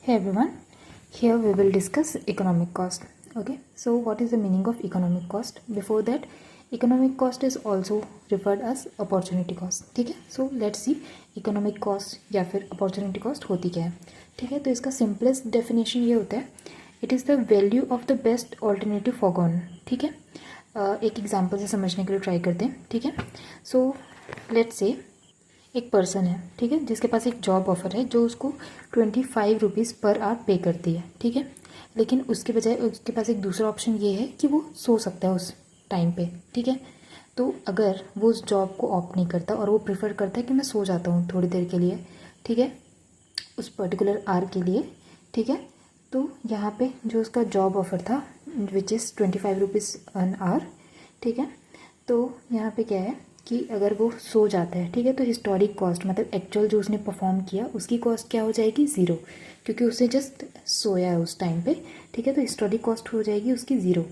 Hey everyone, here we will discuss economic cost. Okay, so what is the meaning of economic cost? Before that, economic cost is also referred as opportunity cost. ठीक है, so let's see economic cost या फिर opportunity cost होती क्या है. ठीक है, तो इसका simplest definition ये होता है, it is the value of the best alternative foregone. ठीक है, एक एग्जाम्पल से समझने के लिए ट्राई करते हैं. ठीक है, सो लेट्स से एक पर्सन है, ठीक है, जिसके पास एक जॉब ऑफर है जो उसको 25 रुपीज़ पर आवर पे करती है. ठीक है, लेकिन उसके बजाय उसके पास एक दूसरा ऑप्शन ये है कि वो सो सकता है उस टाइम पे. ठीक है, तो अगर वो उस जॉब को ऑप्ट नहीं करता और वो प्रेफर करता है कि मैं सो जाता हूँ थोड़ी देर के लिए, ठीक है, उस पर्टिकुलर आवर के लिए. ठीक है, तो यहाँ पे जो उसका जॉब ऑफर था which is 25 rupees an hour. ठीक है, तो यहाँ पे क्या है कि अगर वो सो जाता है, ठीक है, तो हिस्टोरिक कॉस्ट मतलब एक्चुअल जो उसने परफॉर्म किया उसकी कॉस्ट क्या हो जाएगी, ज़ीरो, क्योंकि उसने जस्ट सोया है उस टाइम पे. ठीक है, तो हिस्टोरिक कॉस्ट हो जाएगी उसकी ज़ीरो.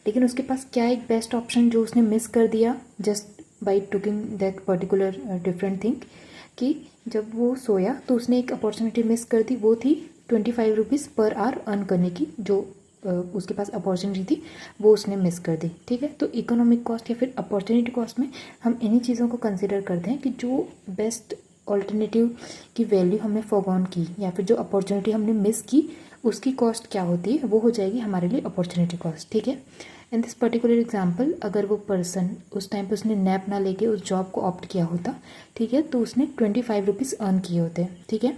लेकिन उसके पास क्या एक बेस्ट ऑप्शन जो उसने मिस कर दिया just by tucking that particular different thing, कि जब वो सोया तो उसने एक अपॉर्चुनिटी मिस कर दी, वो थी 25 रुपीज़ पर आवर अर्न करने की. जो उसके पास अपॉर्चुनिटी थी वो उसने मिस कर दी. ठीक है, तो इकोनॉमिक कॉस्ट या फिर अपॉर्चुनिटी कॉस्ट में हम इन्हीं चीज़ों को कंसिडर करते हैं कि जो बेस्ट ऑल्टरनेटिव की वैल्यू हमने फॉरगॉन की या फिर जो अपॉर्चुनिटी हमने मिस की उसकी कॉस्ट क्या होती है, वो हो जाएगी हमारे लिए अपॉर्चुनिटी कॉस्ट. ठीक है, इन दिस पर्टिकुलर एग्जाम्पल अगर वो पर्सन उस टाइम पे उसने नैप ना लेके उस जॉब को ऑप्ट किया होता, ठीक है, तो उसने 25 रुपीज़ अर्न किए होते. ठीक है,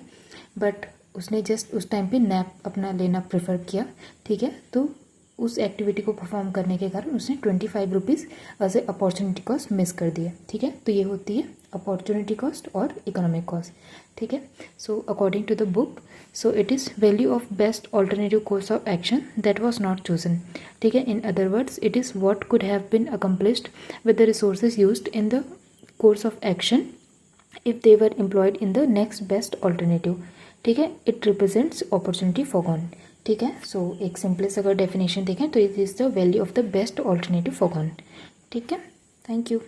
बट उसने जस्ट उस टाइम पे नैप अपना लेना प्रेफर किया. ठीक है, तो उस एक्टिविटी को परफॉर्म करने के कारण उसने 25 rupees as a opportunity cost miss कर दिया. ठीक है, तो ये होती है अपॉर्चुनिटी कॉस्ट और इकोनॉमिक कॉस्ट. ठीक है, so according to the book, so it is value of best alternative course of action that was not chosen. ठीक है, in other words it is what could have been accomplished with the resources used in the course of action if they were employed in the next best alternative. ठीक है, it represents opportunity foregone. ठीक है, सो एक simplest अगर definition देखें तो it is the value of the best alternative foregone. ठीक है, थैंक यू.